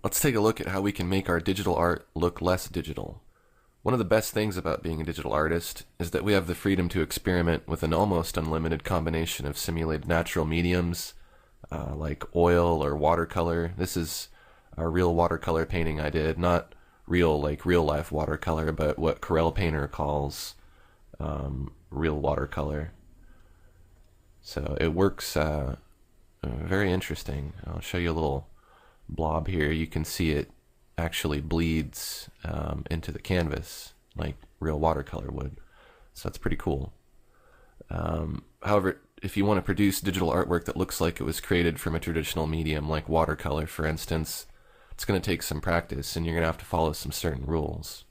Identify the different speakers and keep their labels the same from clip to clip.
Speaker 1: Let's take a look at how we can make our digital art look less digital. One of the best things about being a digital artist is that we have the freedom to experiment with an almost unlimited combination of simulated natural mediums, like oil or watercolor. This is a real watercolor painting I did, not real like real life watercolor, but what Corel Painter calls real watercolor. So it works very interesting. I'll show you a little blob here. You can see it actually bleeds into the canvas like real watercolor would. So that's pretty cool. However, if you want to produce digital artwork that looks like it was created from a traditional medium like watercolor, for instance, it's going to take some practice and you're going to have to follow some certain rules.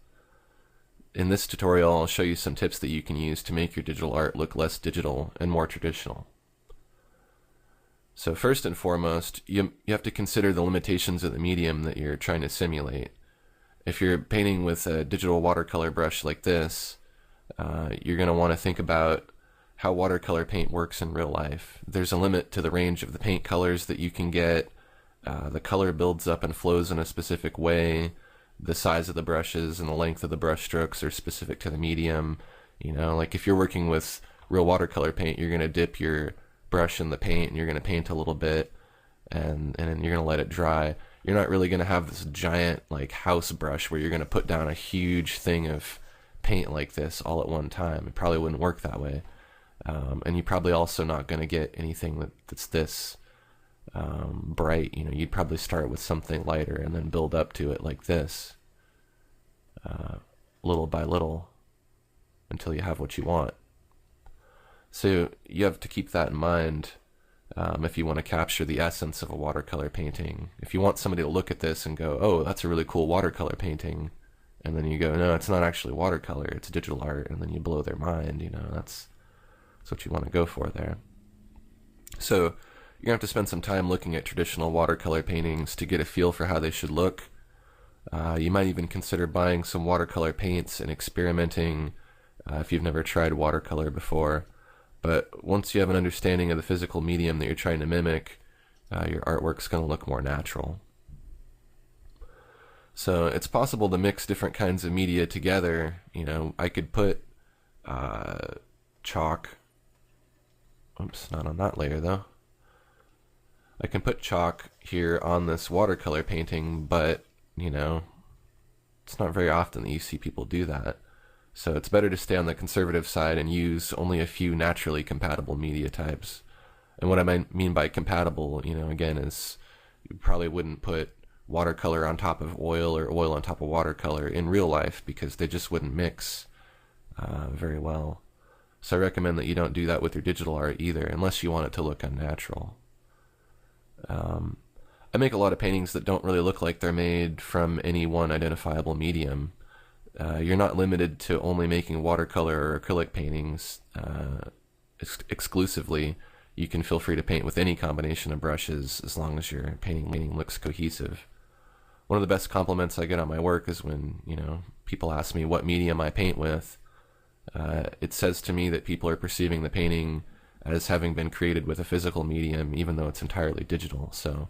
Speaker 1: In this tutorial, I'll show you some tips that you can use to make your digital art look less digital and more traditional. So first and foremost, you have to consider the limitations of the medium that you're trying to simulate. If you're painting with a digital watercolor brush like this, you're going to want to think about how watercolor paint works in real life. There's a limit to the range of the paint colors that you can get. The color builds up and flows in a specific way. The size of the brushes and the length of the brush strokes are specific to the medium. You know, like if you're working with real watercolor paint, you're going to dip your brush in the paint and you're going to paint a little bit and then you're going to let it dry. You're not really going to have this giant like house brush where you're going to put down a huge thing of paint like this all at one time. It probably wouldn't work that way. And you're probably also not going to get anything that's this bright. You know, you'd probably start with something lighter and then build up to it like this, little by little, until you have what you want. So you have to keep that in mind if you want to capture the essence of a watercolor painting. If you want somebody to look at this and go, oh, that's a really cool watercolor painting, and then you go, no, it's not actually watercolor, it's digital art, and then you blow their mind, you know, that's what you want to go for there. So you're going to have to spend some time looking at traditional watercolor paintings to get a feel for how they should look. You might even consider buying some watercolor paints and experimenting if you've never tried watercolor before. But once you have an understanding of the physical medium that you're trying to mimic, your artwork's going to look more natural. So it's possible to mix different kinds of media together. You know, I could put chalk. Oops, not on that layer though. I can put chalk here on this watercolor painting, but, you know, it's not very often that you see people do that. So it's better to stay on the conservative side and use only a few naturally compatible media types. And what I mean by compatible, you know, again, is you probably wouldn't put watercolor on top of oil or oil on top of watercolor in real life because they just wouldn't mix very well. So I recommend that you don't do that with your digital art either, unless you want it to look unnatural. I make a lot of paintings that don't really look like they're made from any one identifiable medium. You're not limited to only making watercolor or acrylic paintings exclusively. You can feel free to paint with any combination of brushes as long as your painting looks cohesive. One of the best compliments I get on my work is when, you know, people ask me what medium I paint with. It says to me that people are perceiving the painting as having been created with a physical medium, even though it's entirely digital. So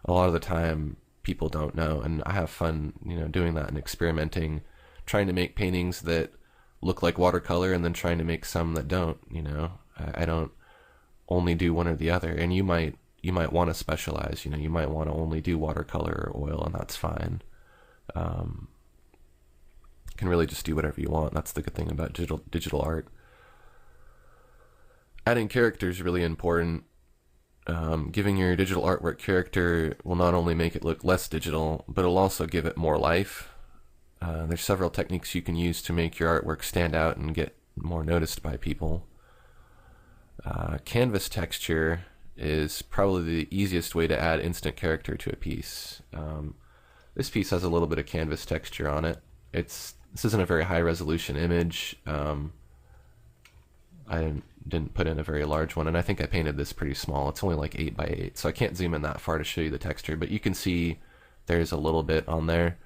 Speaker 1: a lot of the time people don't know, and I have fun, you know, doing that and experimenting, trying to make paintings that look like watercolor and then trying to make some that don't. You know, I don't only do one or the other, and you might want to specialize. You know, you might want to only do watercolor or oil, and that's fine. You can really just do whatever you want. That's the good thing about digital art. Adding character is really important. Giving your digital artwork character will not only make it look less digital, but it'll also give it more life. There's several techniques you can use to make your artwork stand out and get more noticed by people. Canvas texture is probably the easiest way to add instant character to a piece. This piece has a little bit of canvas texture on it. This isn't a very high resolution image. I didn't put in a very large one, and I think I painted this pretty small. It's only like 8 by 8, so I can't zoom in that far to show you the texture, but you can see there's a little bit on there.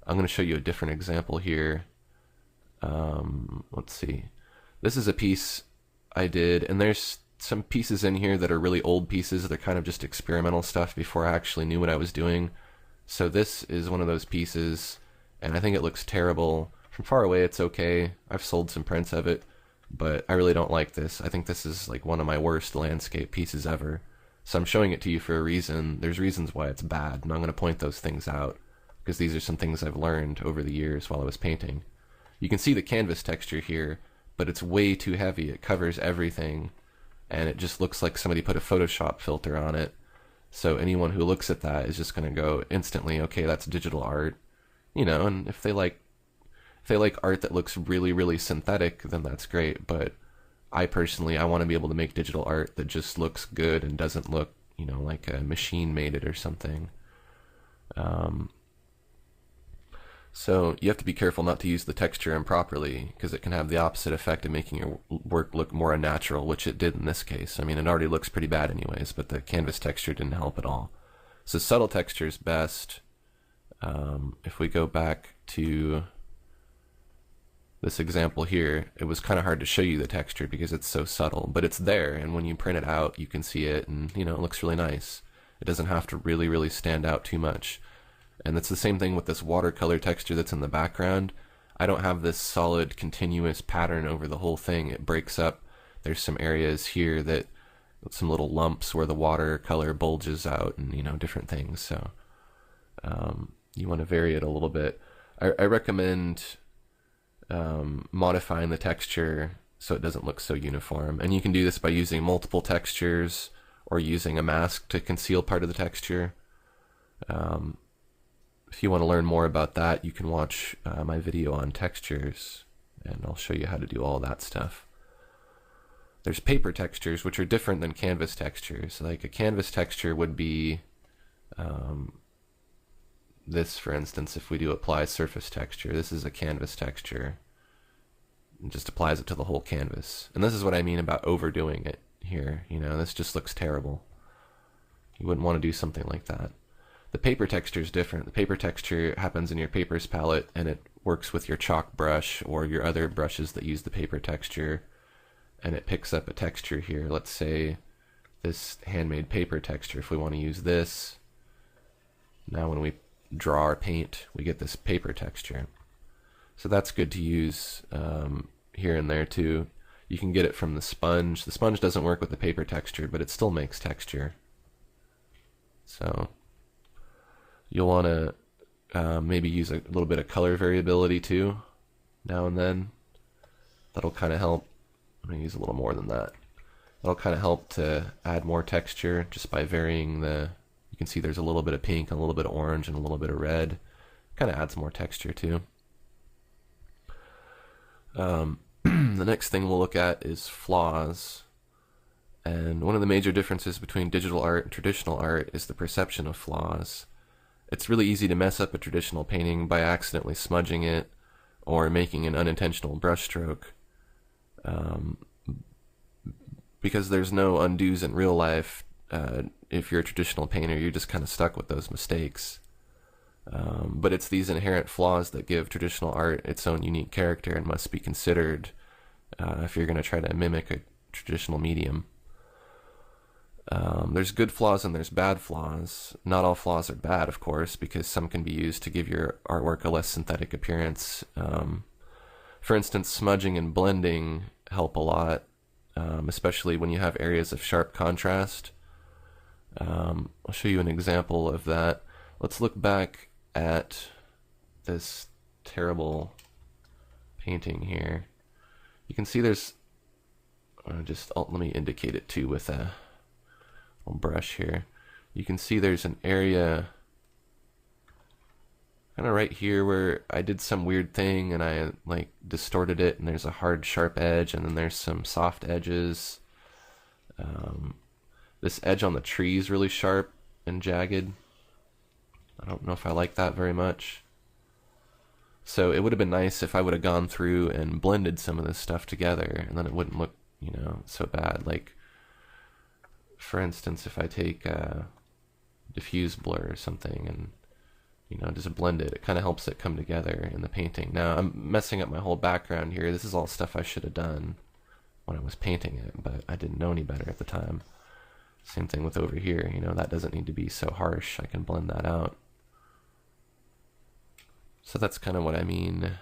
Speaker 1: I'm going to show you a different example here. Let's see. This is a piece I did, and there's some pieces in here that are really old pieces. They're kind of just experimental stuff before I actually knew what I was doing. So this is one of those pieces, and I think it looks terrible. From far away, it's okay. I've sold some prints of it, but I really don't like this. I think this is like one of my worst landscape pieces ever. So I'm showing it to you for a reason. There's reasons why it's bad, and I'm going to point those things out, because these are some things I've learned over the years while I was painting. You can see the canvas texture here, but it's way too heavy. It covers everything, and it just looks like somebody put a Photoshop filter on it. So anyone who looks at that is just going to go instantly, okay, that's digital art. You know, and if they like art that looks really, really synthetic, then that's great. But I personally, I want to be able to make digital art that just looks good and doesn't look, you know, like a machine made it or something. So you have to be careful not to use the texture improperly, because it can have the opposite effect of making your work look more unnatural, which it did in this case. I mean, it already looks pretty bad anyways, but the canvas texture didn't help at all. So subtle texture is best. If we go back to this example here, it was kind of hard to show you the texture because it's so subtle, but it's there, and when you print it out, you can see it, and you know, it looks really nice. It doesn't have to really, really stand out too much. And it's the same thing with this watercolor texture that's in the background. I don't have this solid continuous pattern over the whole thing. It breaks up. There's some areas here that, some little lumps where the watercolor bulges out, and you know, different things. So you want to vary it a little bit. I recommend modifying the texture so it doesn't look so uniform. And you can do this by using multiple textures or using a mask to conceal part of the texture. If you want to learn more about that, you can watch my video on textures, and I'll show you how to do all that stuff. There's paper textures, which are different than canvas textures. Like a canvas texture would be this, for instance. If we do apply surface texture, this is a canvas texture. It just applies it to the whole canvas. And this is what I mean about overdoing it here. You know, this just looks terrible. You wouldn't want to do something like that. The paper texture is different. The paper texture happens in your papers palette, and it works with your chalk brush or your other brushes that use the paper texture, and it picks up a texture here. Let's say this handmade paper texture. If we want to use this, now when we draw our paint, we get this paper texture. So that's good to use here and there too. You can get it from the sponge. The sponge doesn't work with the paper texture, but it still makes texture. So you'll want to maybe use a little bit of color variability too, now and then. That'll kind of help. I'm going to use a little more than that. That'll kind of help to add more texture just by varying the, you can see there's a little bit of pink, and a little bit of orange, and a little bit of red. Kind of adds more texture too. The next thing we'll look at is flaws. And one of the major differences between digital art and traditional art is the perception of flaws. It's really easy to mess up a traditional painting by accidentally smudging it or making an unintentional brushstroke. Because there's no undos in real life. If you're a traditional painter, you're just kind of stuck with those mistakes. But it's these inherent flaws that give traditional art its own unique character and must be considered if you're going to try to mimic a traditional medium. There's good flaws and there's bad flaws. Not all flaws are bad, of course, because some can be used to give your artwork a less synthetic appearance. For instance, smudging and blending help a lot, especially when you have areas of sharp contrast. I'll show you an example of that. Let's look back at this terrible painting here. You can see there's, let me indicate it too with a brush here. You can see there's an area kind of right here where I did some weird thing and I like distorted it, and there's a hard sharp edge, and then there's some soft edges. This edge on the tree is really sharp and jagged. I don't know if I like that very much. So it would have been nice if I would have gone through and blended some of this stuff together, and then it wouldn't look, you know, so bad. Like, for instance, if I take a diffuse blur or something and, you know, just blend it, it kind of helps it come together in the painting. Now, I'm messing up my whole background here. This is all stuff I should have done when I was painting it, but I didn't know any better at the time. Same thing with over here, you know, that doesn't need to be so harsh. I can blend that out. So that's kind of what I mean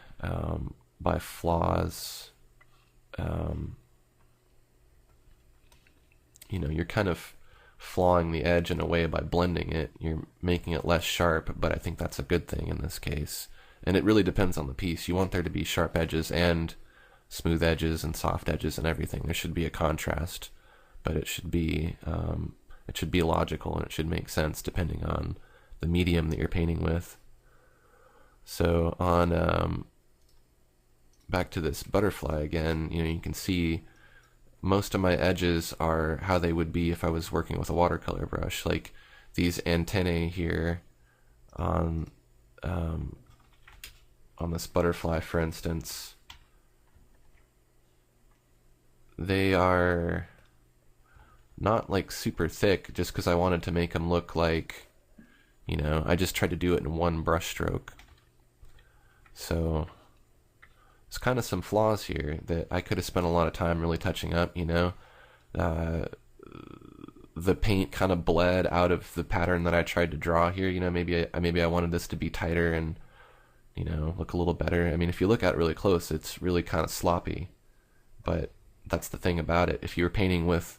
Speaker 1: by flaws. You know, you're kind of flawing the edge in a way by blending it. You're making it less sharp, but I think that's a good thing in this case. And it really depends on the piece. You want there to be sharp edges and smooth edges and soft edges and everything. There should be a contrast, but it should be logical, and it should make sense depending on the medium that you're painting with. So on back to this butterfly again, you know, you can see most of my edges are how they would be if I was working with a watercolor brush. Like these antennae here on this butterfly, for instance, they are not like super thick just because I wanted to make them look like, you know, I just tried to do it in one brush stroke. So there's kind of some flaws here that I could have spent a lot of time really touching up, you know. The paint kind of bled out of the pattern that I tried to draw here, you know. Maybe I wanted this to be tighter and, you know, look a little better. I mean, if you look at it really close, it's really kind of sloppy, but that's the thing about it. If you were painting with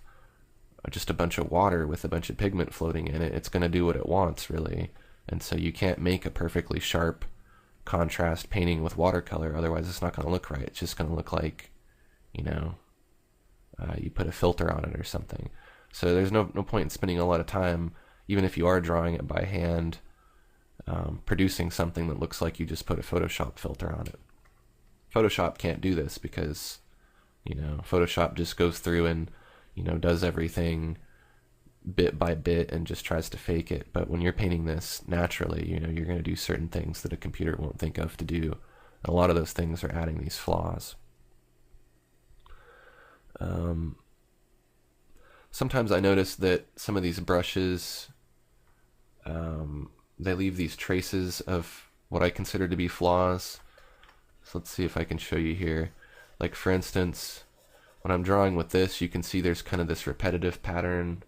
Speaker 1: just a bunch of water with a bunch of pigment floating in it, it's going to do what it wants, really. And so you can't make a perfectly sharp contrast painting with watercolor, otherwise it's not going to look right. It's just going to look like, you know, you put a filter on it or something. So there's no point in spending a lot of time, even if you are drawing it by hand, producing something that looks like you just put a Photoshop filter on it. Photoshop can't do this because, you know, Photoshop just goes through and, you know, does everything bit by bit and just tries to fake it. But when you're painting this naturally, you know, you're going to do certain things that a computer won't think of to do. And a lot of those things are adding these flaws. Sometimes I notice that some of these brushes, they leave these traces of what I consider to be flaws. So let's see if I can show you here. Like for instance, when I'm drawing with this, you can see there's kind of this repetitive pattern.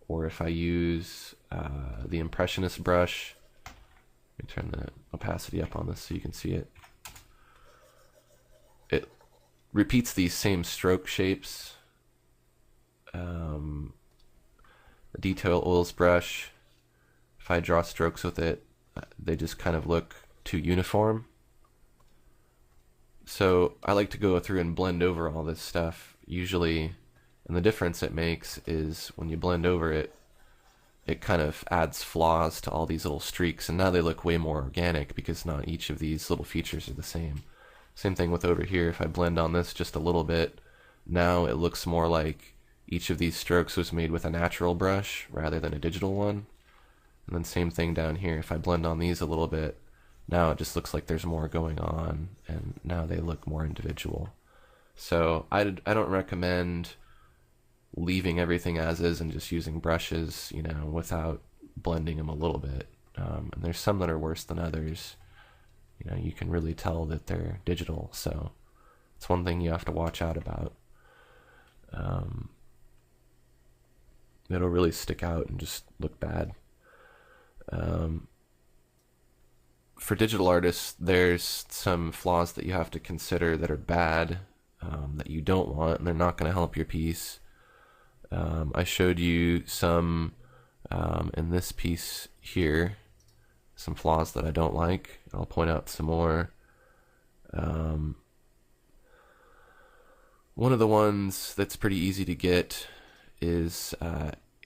Speaker 1: Or if I use the Impressionist brush, let me turn the opacity up on this so you can see it. It repeats these same stroke shapes. The Detail Oils brush, if I draw strokes with it, they just kind of look too uniform. So I like to go through and blend over all this stuff usually. And the difference it makes is when you blend over it, it kind of adds flaws to all these little streaks, and now they look way more organic because not each of these little features are the same. Same thing with over here. If I blend on this just a little bit, now it looks more like each of these strokes was made with a natural brush rather than a digital one. And then same thing down here. If I blend on these a little bit, now it just looks like there's more going on, and now they look more individual. So I don't recommend leaving everything as is and just using brushes, you know, without blending them a little bit. And there's some that are worse than others. You know, you can really tell that they're digital, so it's one thing you have to watch out about. It'll really stick out and just look bad. For digital artists, there's some flaws that you have to consider that are bad, that you don't want, and they're not going to help your piece. I showed you some in this piece here, some flaws that I don't like. I'll point out some more. One of the ones that's pretty easy to get is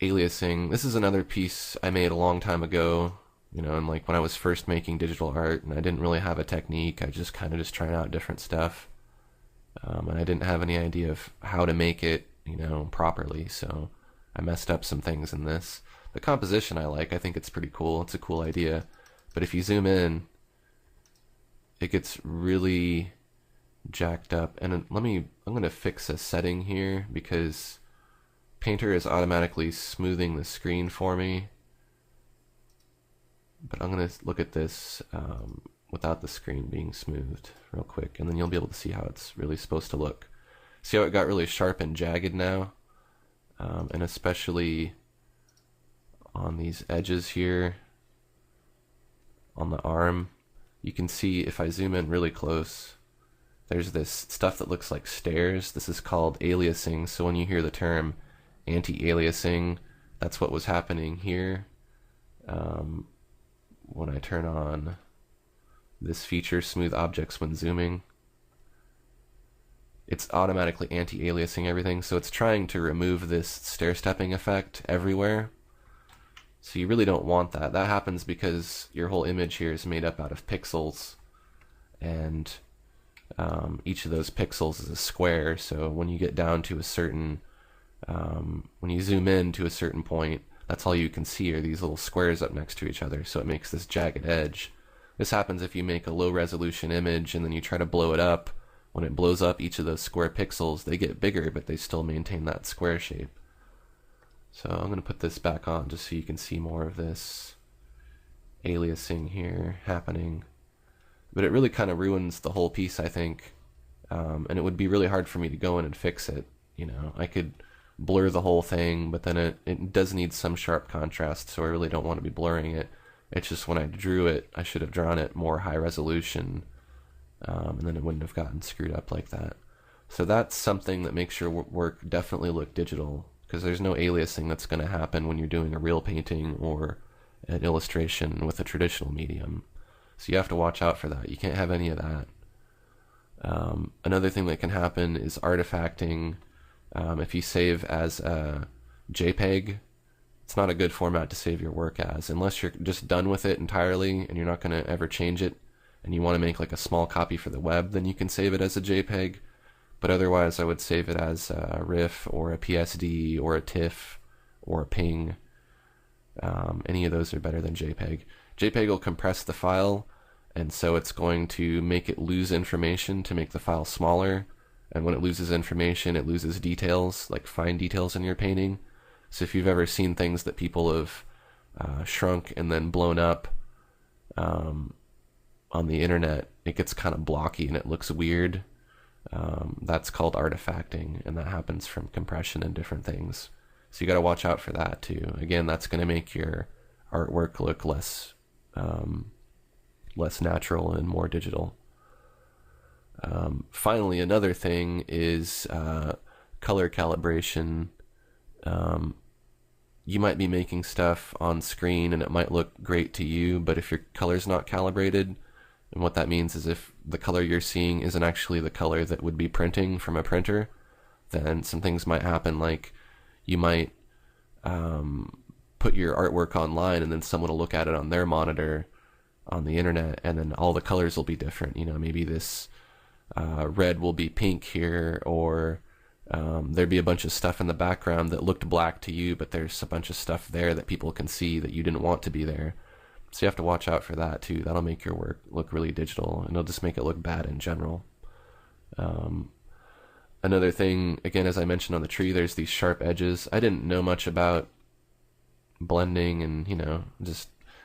Speaker 1: aliasing. This is another piece I made a long time ago, you know, and like when I was first making digital art and I didn't really have a technique. I just kind of just trying out different stuff, and I didn't have any idea of how to make it, you know, properly, so I messed up some things in this. The composition I like. I think it's pretty cool. It's a cool idea, but if you zoom in, it gets really jacked up. And I'm going to fix a setting here because Painter is automatically smoothing the screen for me, but I'm going to look at this without the screen being smoothed real quick, and then you'll be able to see how it's really supposed to look. See how it got really sharp and jagged now? And especially on these edges here, on the arm, you can see if I zoom in really close, there's this stuff that looks like stairs. This is called aliasing. So when you hear the term anti-aliasing, that's what was happening here. When I turn on this feature, smooth objects when zooming, it's automatically anti-aliasing everything. So it's trying to remove this stair-stepping effect everywhere. So you really don't want that. That happens because your whole image here is made up out of pixels, and each of those pixels is a square. So when you get down to a certain, when you zoom in to a certain point, that's all you can see are these little squares up next to each other. So it makes this jagged edge. This happens if you make a low resolution image and then you try to blow it up. When it blows up each of those square pixels, they get bigger, but they still maintain that square shape. So I'm going to put this back on just so you can see more of this aliasing here happening. But it really kind of ruins the whole piece, I think. And it would be really hard for me to go in and fix it. You know, I could blur the whole thing, but then it does need some sharp contrast, so I really don't want to be blurring it. It's just when I drew it, I should have drawn it more high resolution, and then it wouldn't have gotten screwed up like that. So that's something that makes your work definitely look digital, because there's no aliasing that's going to happen when you're doing a real painting or an illustration with a traditional medium. So you have to watch out for that. You can't have any of that. Another thing that can happen is artifacting. If you save as a JPEG, it's not a good format to save your work as, unless you're just done with it entirely and you're not going to ever change it and you want to make like a small copy for the web, then you can save it as a JPEG. But otherwise I would save it as a RIF or a PSD or a TIFF or a PNG. Any of those are better than JPEG. JPEG will compress the file, and so it's going to make it lose information to make the file smaller. And when it loses information, it loses details, like fine details in your painting. So if you've ever seen things that people have shrunk and then blown up on the internet, it gets kind of blocky and it looks weird. That's called artifacting, and that happens from compression and different things. So you got to watch out for that too. Again, that's going to make your artwork look less natural and more digital. Finally, another thing is color calibration. You might be making stuff on screen and it might look great to you, but if your color's not calibrated, and what that means is if the color you're seeing isn't actually the color that would be printing from a printer, then some things might happen, like you might put your artwork online and then someone will look at it on their monitor on the internet, and then all the colors will be different. You know, maybe this red will be pink here, or there'd be a bunch of stuff in the background that looked black to you, but there's a bunch of stuff there that people can see that you didn't want to be there. So you have to watch out for that too. That'll make your work look really digital, and it'll just make it look bad in general. Another thing, again, as I mentioned on the tree, there's these sharp edges. I didn't know much about blending, and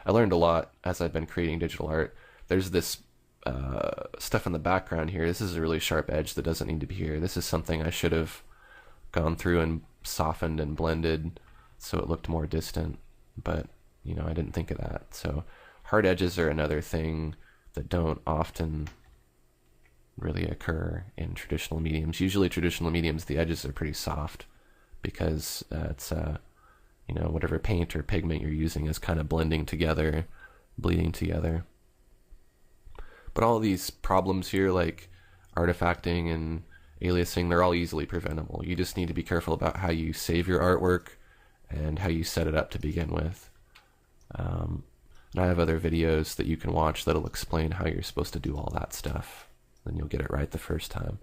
Speaker 1: I learned a lot as I've been creating digital art. There's this stuff in the background here. This is a really sharp edge that doesn't need to be here. This is something I should have gone through and softened and blended so it looked more distant, but I didn't think of that. So hard edges are another thing that don't often really occur in traditional mediums. Usually traditional mediums, the edges are pretty soft because it's whatever paint or pigment you're using is kind of blending together, bleeding together. But all these problems here, like artifacting and aliasing, they're all easily preventable. You just need to be careful about how you save your artwork and how you set it up to begin with. And I have other videos that you can watch that'll explain how you're supposed to do all that stuff. Then you'll get it right the first time.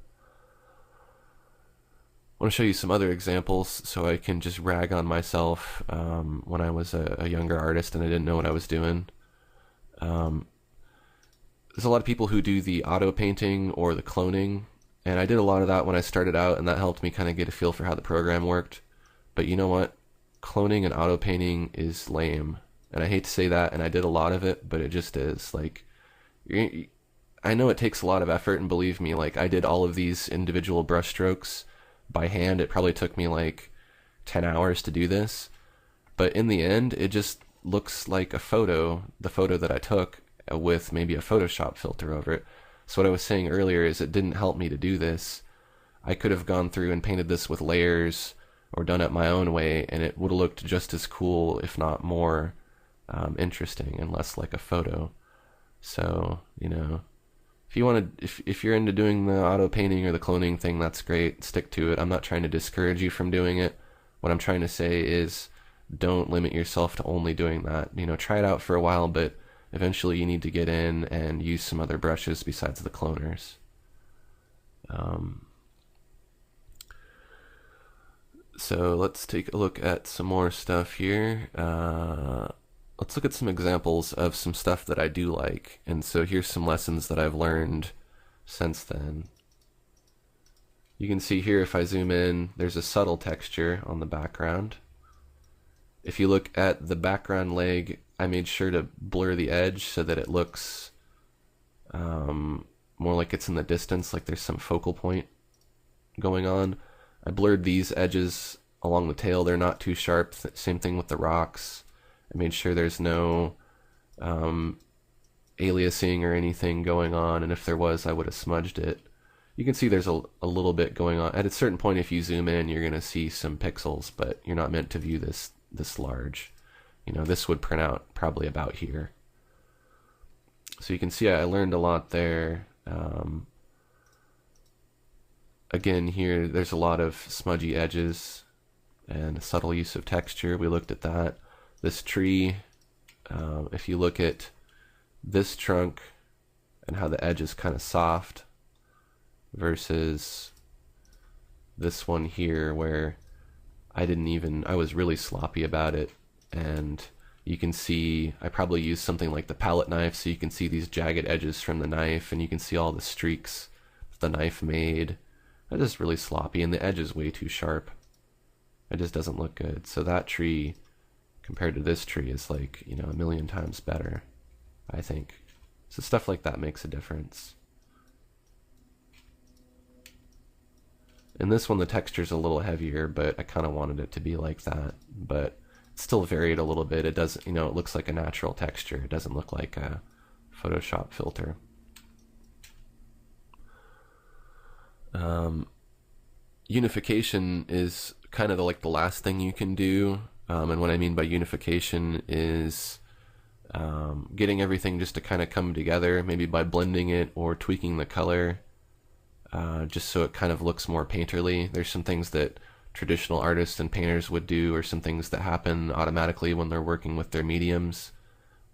Speaker 1: I want to show you some other examples so I can just rag on myself when I was a younger artist and I didn't know what I was doing. There's a lot of people who do the AutoPainting or the cloning, and I did a lot of that when I started out, and that helped me kind of get a feel for how the program worked. But you know what? Cloning and AutoPainting is lame. And I hate to say that, and I did a lot of it, but it just is. Like, I know it takes a lot of effort, and believe me, like, I did all of these individual brush strokes by hand. It probably took me like 10 hours to do this, but in the end, it just looks like a photo, the photo that I took, with maybe a Photoshop filter over it. So what I was saying earlier is it didn't help me to do this. I could have gone through and painted this with layers or done it my own way, and it would have looked just as cool, if not more interesting and less like a photo. So, you know, if you want to, if you're into doing the auto painting or the cloning thing, that's great. Stick to it. I'm not trying to discourage you from doing it. What I'm trying to say is don't limit yourself to only doing that. You know, try it out for a while, but eventually you need to get in and use some other brushes besides the cloners. So let's take a look at some more stuff here. Let's look at some examples of some stuff that I do like. And so here's some lessons that I've learned since then. You can see here, if I zoom in, there's a subtle texture on the background. If you look at the background leg, I made sure to blur the edge so that it looks more like it's in the distance, like there's some focal point going on. I blurred these edges along the tail. They're not too sharp. Same thing with the rocks. I made sure there's no aliasing or anything going on, and if there was, I would have smudged it. You can see there's a little bit going on. At a certain point, if you zoom in, you're going to see some pixels, but you're not meant to view this large. You know, this would print out probably about here. So you can see I learned a lot there. Again, here, there's a lot of smudgy edges and a subtle use of texture. We looked at that. This tree, if you look at this trunk and how the edge is kind of soft versus this one here where I was really sloppy about it, and you can see I probably used something like the palette knife, so you can see these jagged edges from the knife, and you can see all the streaks that the knife made. That is really sloppy, and the edge is way too sharp. It just doesn't look good. So that tree compared to this tree is like, you know, a million times better, I think. So stuff like that makes a difference. In this one, the texture's a little heavier, but I kind of wanted it to be like that. But it's still varied a little bit. It does, you know, it looks like a natural texture. It doesn't look like a Photoshop filter. Unification is kind of like the last thing you can do, and what I mean by unification is getting everything just to kind of come together, maybe by blending it or tweaking the color, just so it kind of looks more painterly. There's some things that traditional artists and painters would do, or some things that happen automatically when they're working with their mediums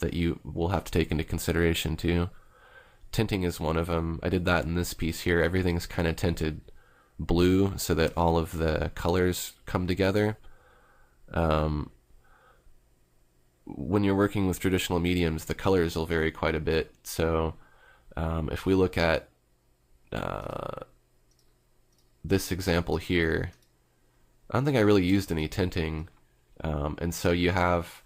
Speaker 1: that you will have to take into consideration too. Tinting is one of them. I did that in this piece here. Everything's kind of tinted blue so that all of the colors come together. When you're working with traditional mediums, the colors will vary quite a bit. So if we look at this example here, I don't think I really used any tinting, and so you have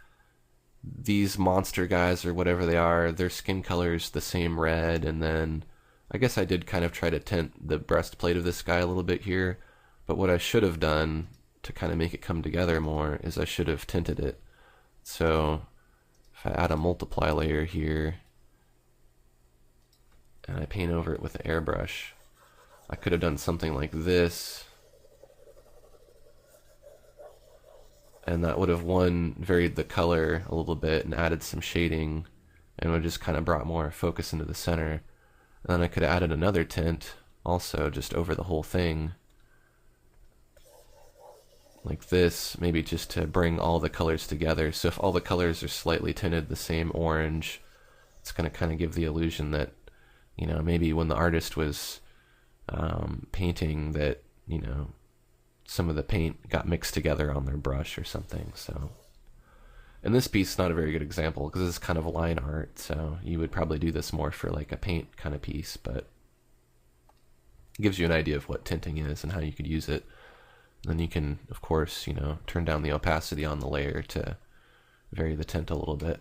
Speaker 1: these monster guys or whatever they are, their skin color's the same red, and then I guess I did kind of try to tint the breastplate of this guy a little bit here, but what I should have done to kind of make it come together more is I should have tinted it. So if I add a multiply layer here and I paint over it with an airbrush, I could have done something like this, and that would have varied the color a little bit and added some shading, and would just kind of brought more focus into the center. And then I could have added another tint also just over the whole thing like this, maybe just to bring all the colors together. So if all the colors are slightly tinted the same orange, it's going to kind of give the illusion that, you know, maybe when the artist was painting, that, you know, some of the paint got mixed together on their brush or something. So, and this piece is not a very good example because it's kind of line art, so you would probably do this more for like a paint kind of piece, but it gives you an idea of what tinting is and how you could use it. And then you can, of course, you know, turn down the opacity on the layer to vary the tint a little bit.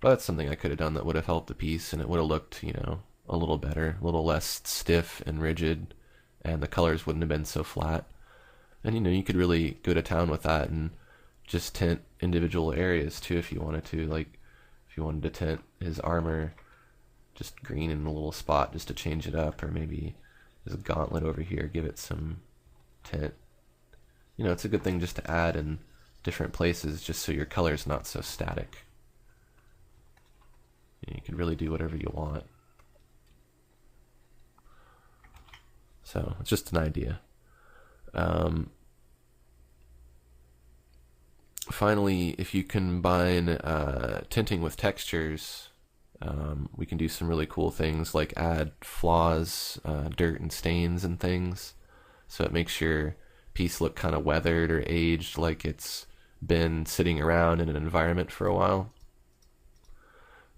Speaker 1: But that's something I could have done that would have helped the piece, and it would have looked, you know, a little better, a little less stiff and rigid, and the colors wouldn't have been so flat. And, you know, you could really go to town with that and just tint individual areas too if you wanted to. Like, if you wanted to tint his armor just green in a little spot just to change it up, or maybe his gauntlet over here, give it some tint. You know, it's a good thing just to add in different places just so your color is not so static. You can really do whatever you want. So it's just an idea. Finally, if you combine tinting with textures, we can do some really cool things like add flaws, dirt and stains and things. So it makes your piece look kind of weathered or aged, like it's been sitting around in an environment for a while.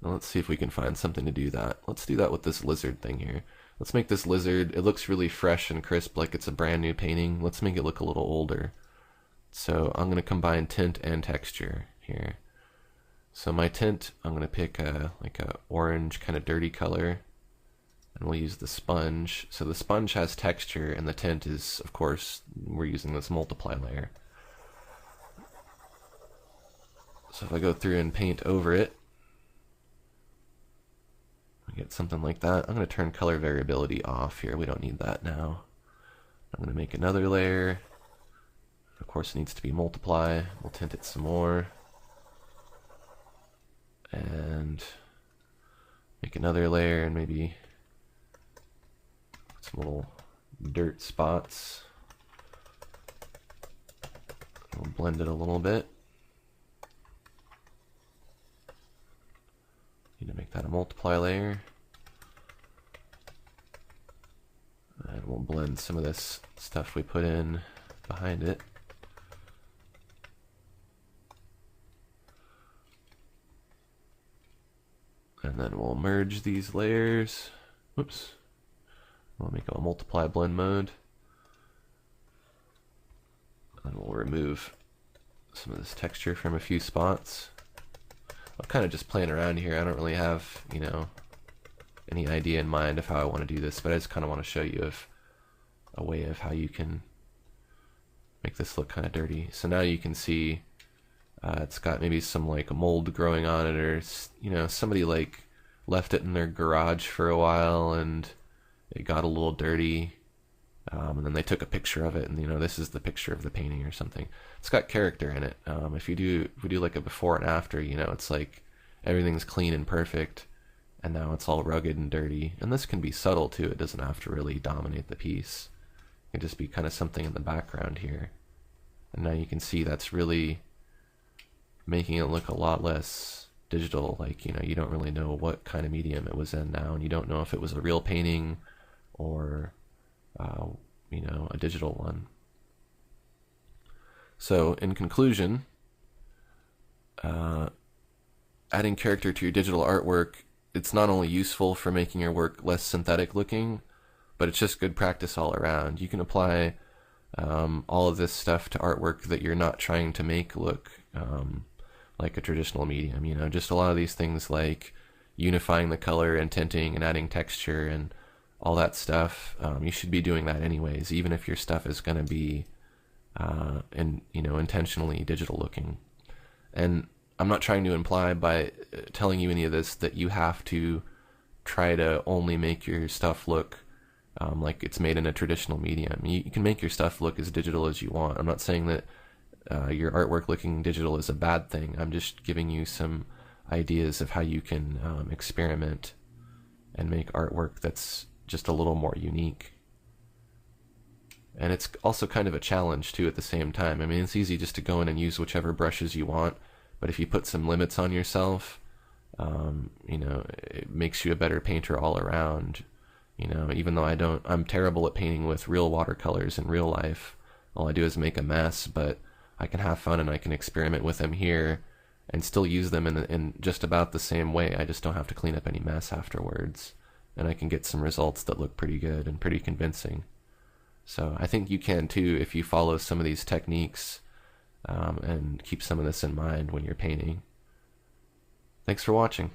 Speaker 1: Now let's see if we can find something to do that. Let's do that with this lizard thing here. Let's make this lizard, it looks really fresh and crisp like it's a brand new painting. Let's make it look a little older. So I'm going to combine tint and texture here. So my tint, I'm going to pick like a orange kind of dirty color, and we'll use the sponge. So the sponge has texture, and the tint is, of course, we're using this multiply layer. So if I go through and paint over it, I get something like that. I'm going to turn color variability off here. We don't need that now. I'm going to make another layer. Of course, it needs to be multiply. We'll tint it some more. And make another layer and maybe some little dirt spots. We'll blend it a little bit. Need to make that a multiply layer. And we'll blend some of this stuff we put in behind it. And then we'll merge these layers. Whoops. We'll make a multiply blend mode. And we'll remove some of this texture from a few spots. I'm kind of just playing around here. I don't really have, you know, any idea in mind of how I want to do this, but I just kind of want to show you a way of how you can make this look kind of dirty. So now you can see it's got maybe some like mold growing on it, or you know, somebody like left it in their garage for a while and it got a little dirty, and then they took a picture of it, and you know, this is the picture of the painting or something. It's got character in it. If we do like a before and after, you know, it's like everything's clean and perfect, and now it's all rugged and dirty. And this can be subtle too. It doesn't have to really dominate the piece. It can just be kind of something in the background here. And now you can see that's really making it look a lot less digital. Like, you know, you don't really know what kind of medium it was in now, and you don't know if it was a real painting or you know, a digital one. So in conclusion, adding character to your digital artwork, it's not only useful for making your work less synthetic looking, but it's just good practice all around. You can apply all of this stuff to artwork that you're not trying to make look like a traditional medium. You know, just a lot of these things like unifying the color and tinting and adding texture and all that stuff. You should be doing that anyways, even if your stuff is going to be you know, intentionally digital looking. And I'm not trying to imply by telling you any of this that you have to try to only make your stuff look like it's made in a traditional medium. You can make your stuff look as digital as you want. I'm not saying that your artwork looking digital is a bad thing. I'm just giving you some ideas of how you can experiment and make artwork that's just a little more unique. And it's also kind of a challenge too at the same time. I mean, it's easy just to go in and use whichever brushes you want, but if you put some limits on yourself, you know, it makes you a better painter all around. You know, even though I'm terrible at painting with real watercolors in real life. All I do is make a mess, but I can have fun and I can experiment with them here and still use them in just about the same way. I just don't have to clean up any mess afterwards, and I can get some results that look pretty good and pretty convincing. So I think you can too if you follow some of these techniques and keep some of this in mind when you're painting. Thanks for watching.